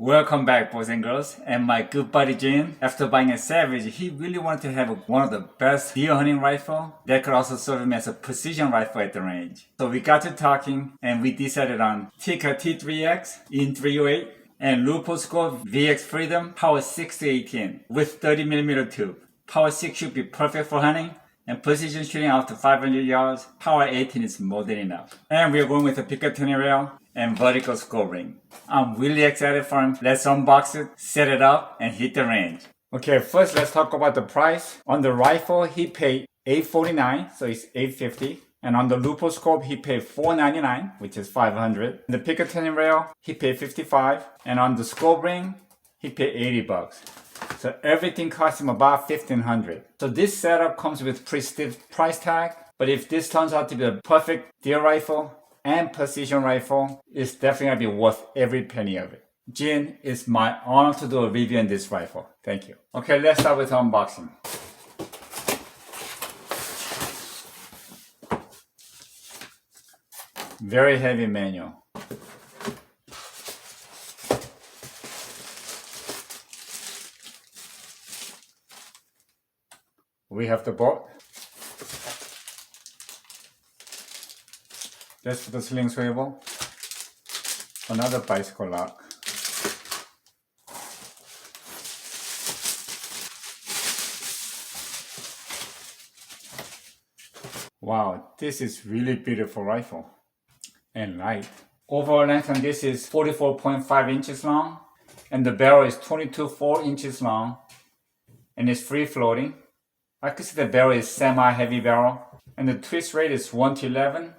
Welcome back, boys and girls. And my good buddy Jin, after buying a Savage, he really wanted to have one of the best deer hunting rifle that could also serve him as a precision rifle at the range. So we got to talking and we decided on Tikka T3X in 308 and Leupold scope VX Freedom Power 6 to 18 with 30mm tube. Power 6 should be perfect for hunting. And precision shooting out to 500 yards, power 18 is more than enough. And we are going with a Picatinny rail and vertical scope ring. I'm really excited for him. Let's unbox it, set it up, and hit the range. Okay, first let's talk about the price. On the rifle, he paid $849, so it's $850. And on the Leupold scope, he paid $499, which is $500. The Picatinny rail, he paid $55. And on the scope ring, he paid $80. So everything cost him about $1,500. So this setup comes with pretty stiff price tag. But if this turns out to be a perfect deer rifle and precision rifle, it's definitely gonna be worth every penny of it. Jin, it's my honor to do a review on this rifle. Thank you. Okay, let's start with unboxing. Very heavy manual. We have the bolt. That's for the sling swivel. Another bicycle lock. Wow, this is really beautiful rifle and light. Overall length on this is 44.5 inches long and the barrel is 22.4 inches long and it's free floating. I could see the barrel is semi-heavy barrel and the twist rate is 1 to 11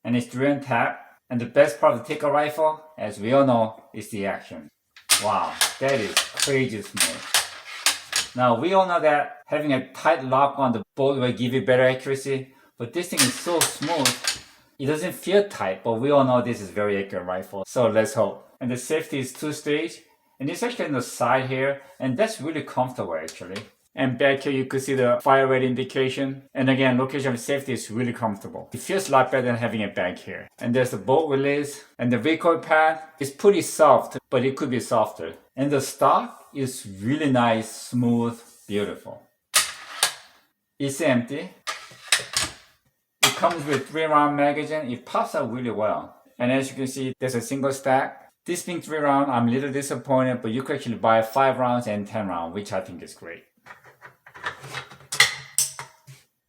and it's drill and tap. And the best part of the Tikka rifle, as we all know, is the action. Wow, that is crazy smooth. Now we all know that having a tight lock on the bolt will give you better accuracy, but this thing is so smooth, it doesn't feel tight, but we all know this is very accurate rifle, so let's hope. And the safety is 2-stage, and it's actually on the side here, and that's really comfortable actually. And back here you could see the fire rate indication. And again, location of safety is really comfortable. It feels a lot better than having it back here. And there's the bolt release. And the recoil pad is pretty soft, but it could be softer. And the stock is really nice, smooth, beautiful. It's empty. It comes with 3-round magazine. It pops out really well. And as you can see, there's a single stack. This being 3-round, I'm a little disappointed, but you could actually buy 5 rounds and 10 rounds, which I think is great.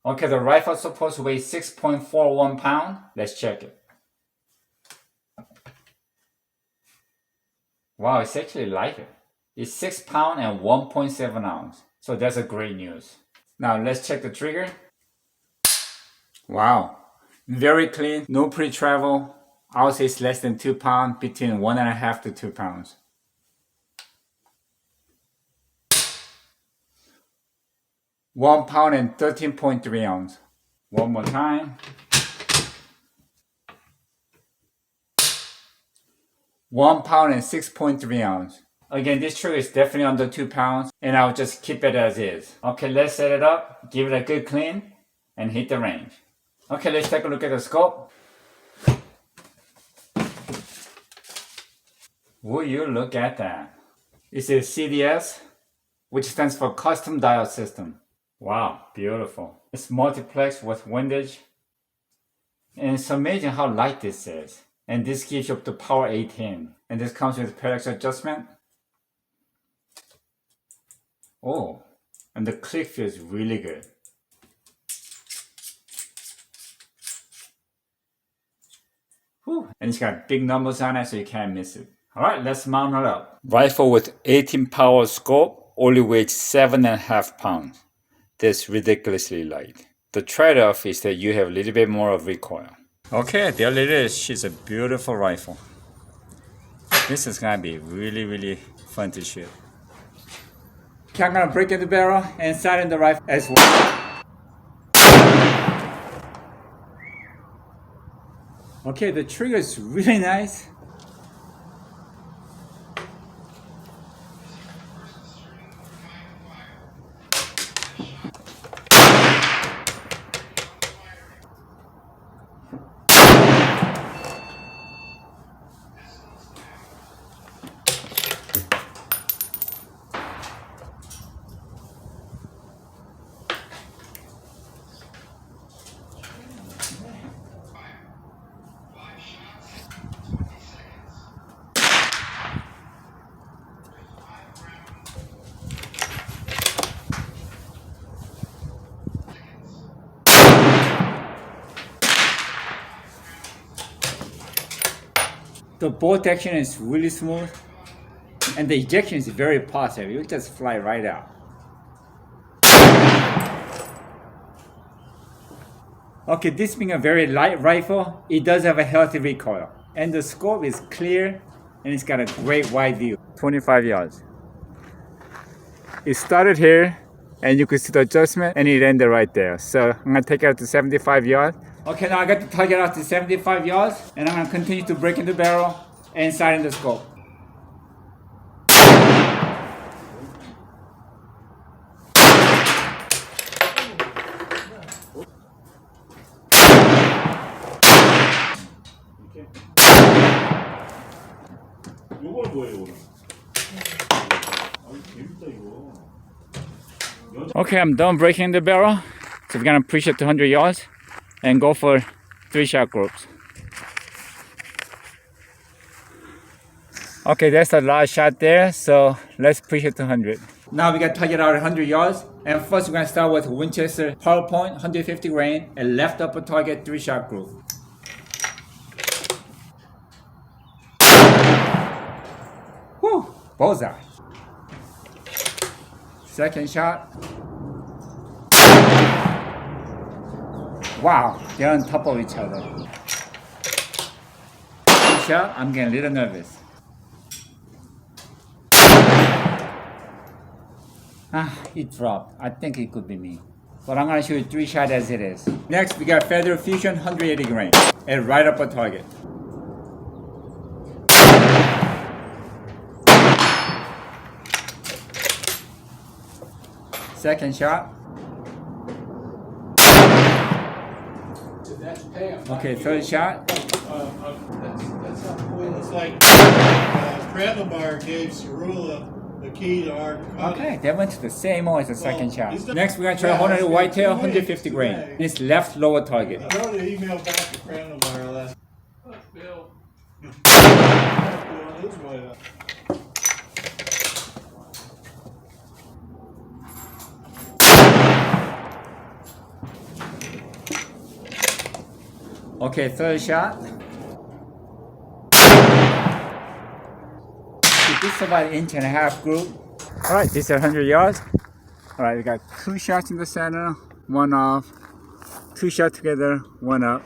Okay, the rifle is supposed to weigh 6.41 pounds. Let's check it. Wow, it's actually lighter. It's 6 pounds and 1.7 ounces. So that's a great news. Now let's check the trigger. Wow, very clean, no pre-travel. I would say it's less than 2 pounds, between 1.5 to 2 pounds. £1 pound and 13.3 ounces. One more time. 1 pound and 6.3 ounces. Again, this trigger is definitely under 2 pounds, and I'll just keep it as is. Okay, let's set it up, give it a good clean, and hit the range. Okay, let's take a look at the scope. Will you look at that? It's a CDS, which stands for Custom Dial System. Wow, beautiful. It's multiplex with windage. And it's amazing how light this is. And this gives you up to power 18. And this comes with parallax adjustment. Oh, and the click feels really good. Whew. And it's got big numbers on it, so you can't miss it. Alright, let's mount it up. Rifle with 18 power scope only weighs 7.5 pounds. That's ridiculously light. The trade-off is that you have a little bit more of recoil. Okay, there it is. She's a beautiful rifle. This is gonna be really, really fun to shoot. Okay, I'm gonna break in the barrel and sight in the rifle as well. Okay, the trigger is really nice. The bolt action is really smooth, and the ejection is very positive. You just fly right out. Okay, this being a very light rifle, it does have a healthy recoil. And the scope is clear, and it's got a great wide view. 25 yards. It started here, and you could see the adjustment, and it ended right there. So I'm gonna take it out to 75 yards. Okay, now I got the target out to 75 yards, and I'm gonna continue to break in the barrel and sight in the scope. 요걸 뭐예요, 오늘? 아니, 재밌다, 이거. Okay, I'm done breaking the barrel. So we're gonna push it to 100 yards and go for 3-shot groups. Okay, that's the last shot there, so let's push it to 100. Now we got target out at 100 yards, and first we're gonna start with Winchester PowerPoint 150 grain, a left upper target 3-shot group. Whew, bullseye. Second shot. Wow, they're on top of each other. Third shot, I'm getting a little nervous. It dropped. I think it could be me. But I'm gonna shoot you 3 shots as it is. Next, we got Feather Fusion 180 grain, and right up a target. Second shot. Okay, third shot. That's not cool. It's like Krabbenmeyer gave Cerula the key to our cutting. Okay, that went to the same hole as the second shot. he's not- Next, we're gonna try Yeah, Hornady it's Whitetail got 2 150 grain. today. It's left lower target. I wrote an email back to Krabbenmeyer last. Bill. His way up. Okay, third shot. This is about 1.5 inch group. Alright, this is 100 yards. Alright, we got 2 shots in the center, 1 off, 2 shots together, 1 up.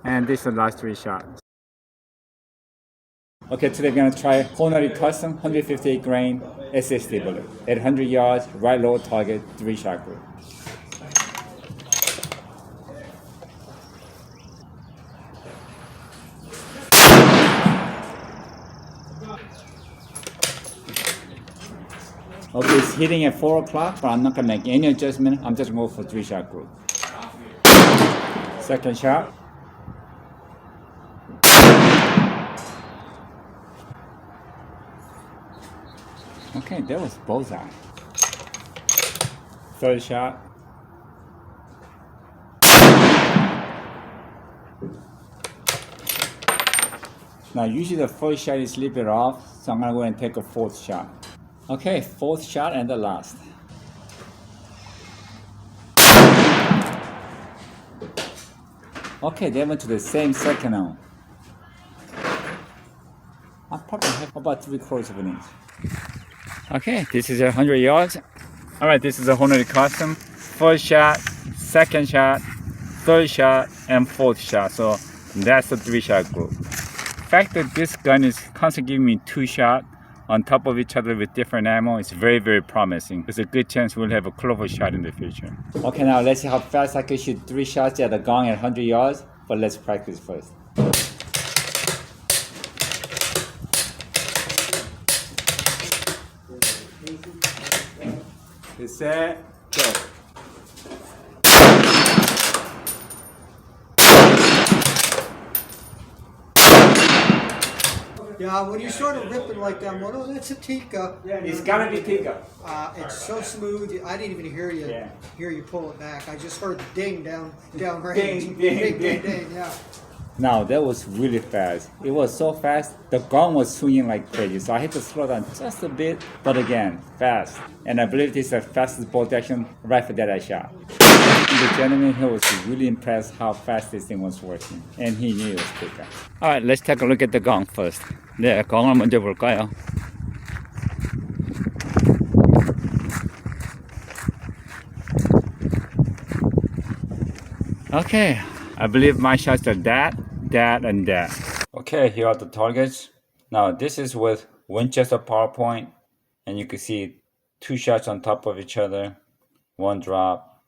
And this is the last 3 shots. Okay, today we're gonna try Hornady Custom 158 grain SSD bullet. At 100 yards, right lower target, 3-shot group. Okay, it's hitting at 4 o'clock, but I'm not gonna make any adjustment. I'm just going for 3-shot group. Second shot. Okay, that was bullseye. Third shot. Now usually the first shot is a little bit off, so I'm gonna go ahead and take a 4th shot. Okay, 4th shot and the last. Okay, they went to the same second one. I probably have about 3/4 of an inch. Okay, this is 100 yards. Alright, this is a Hornady Custom. First shot, second shot, third shot, and 4th shot. So that's the 3-shot group. The fact that this gun is constantly giving me 2 shots on top of each other with different ammo is very, very promising. There's a good chance we'll have a clover shot in the future. Okay, now let's see how fast I can shoot 3 shots at a gong at 100 yards, but let's practice first. Set, go. Yeah, when you started ripping like that, I'm like, oh, that's a Tikka. It's gotta be Tikka. It's so smooth. I didn't even hear you pull it back. I just heard the ding down range. Ding, ding, ding. Yeah. Now that was really fast. It was so fast, the gun was swinging like crazy. So I had to slow down just a bit, but again, fast. And I believe this is the fastest bolt action rifle that I shot. And the gentleman here was really impressed how fast this thing was working. And he knew it was Tikka. Alright, let's take a look at the gun first. 네, gun을 먼저 볼까요? Okay, I believe my shots are that, and that. Okay, here are the targets. Now this is with Winchester PowerPoint, and you can see 2 shots on top of each other, 1 drop.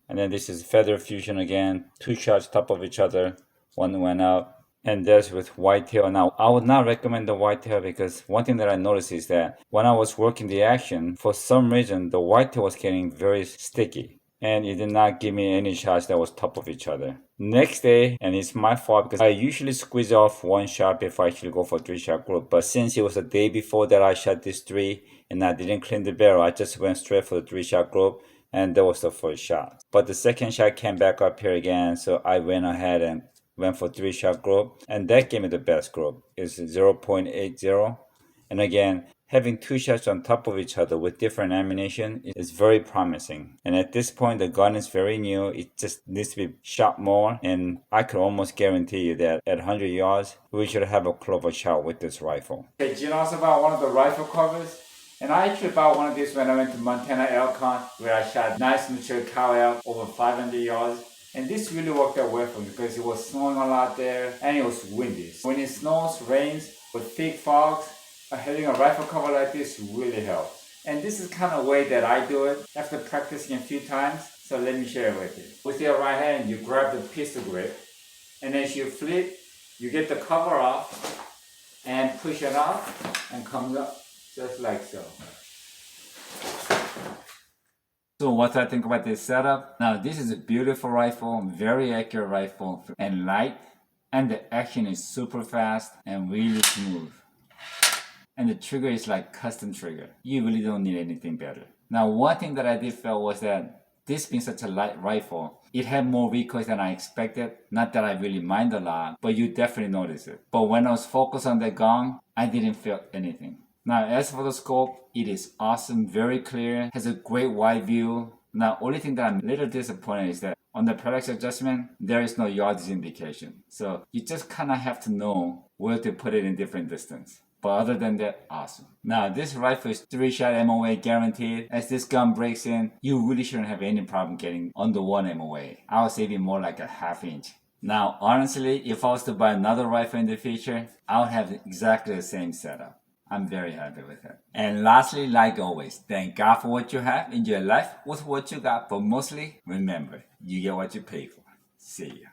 And then this is Feather Fusion again, 2 shots top of each other, 1 went up. And that's with whitetail. Now, I would not recommend the whitetail because one thing that I noticed is that when I was working the action, for some reason, the whitetail was getting very sticky. And it did not give me any shots that was top of each other. Next day, and it's my fault because I usually squeeze off 1 shot before I actually go for 3-shot group. But since it was the day before that I shot this 3 and I didn't clean the barrel, I just went straight for the 3-shot group. And that was the first shot. But the second shot came back up here again, so I went ahead and went for 3-shot group, and that gave me the best group. It's 0.80. And again, having 2 shots on top of each other with different ammunition is very promising. And at this point, the gun is very new. It just needs to be shot more, and I could almost guarantee you that at 100 yards, we should have a clover shot with this rifle. Okay, Gina also bought one of the rifle covers. And I actually bought one of these when I went to Montana elk hunt, where I shot nice mature cow elk over 500 yards. And this really worked out well for me because it was snowing a lot there and it was windy. When it snows, rains, with thick fogs, having a rifle cover like this really helps. And this is kind of the way that I do it after practicing a few times. So let me share it with you. With your right hand, you grab the pistol grip, and as you flip, you get the cover off and push it out and comes up just like so. So what do I think about this setup? Now this is a beautiful rifle, very accurate rifle, and light, and the action is super fast and really smooth. And the trigger is like custom trigger. You really don't need anything better. Now one thing that I did feel was that this being such a light rifle, it had more recoil than I expected. Not that I really mind a lot, but you definitely notice it. But when I was focused on the gun, I didn't feel anything. Now, as for the scope, it is awesome, very clear, has a great wide view. Now, only thing that I'm a little disappointed is that on the parallax adjustment, there is no yardage indication. So you just kind of have to know where to put it in different distance. But other than that, awesome. Now, this rifle is 3-shot MOA guaranteed. As this gun breaks in, you really shouldn't have any problem getting under 1 MOA. I would say even more like a ½ inch. Now, honestly, if I was to buy another rifle in the future, I would have exactly the same setup. I'm very happy with it. And lastly, like always, thank God for what you have in your life with what you got. But mostly, remember, you get what you pay for. See ya.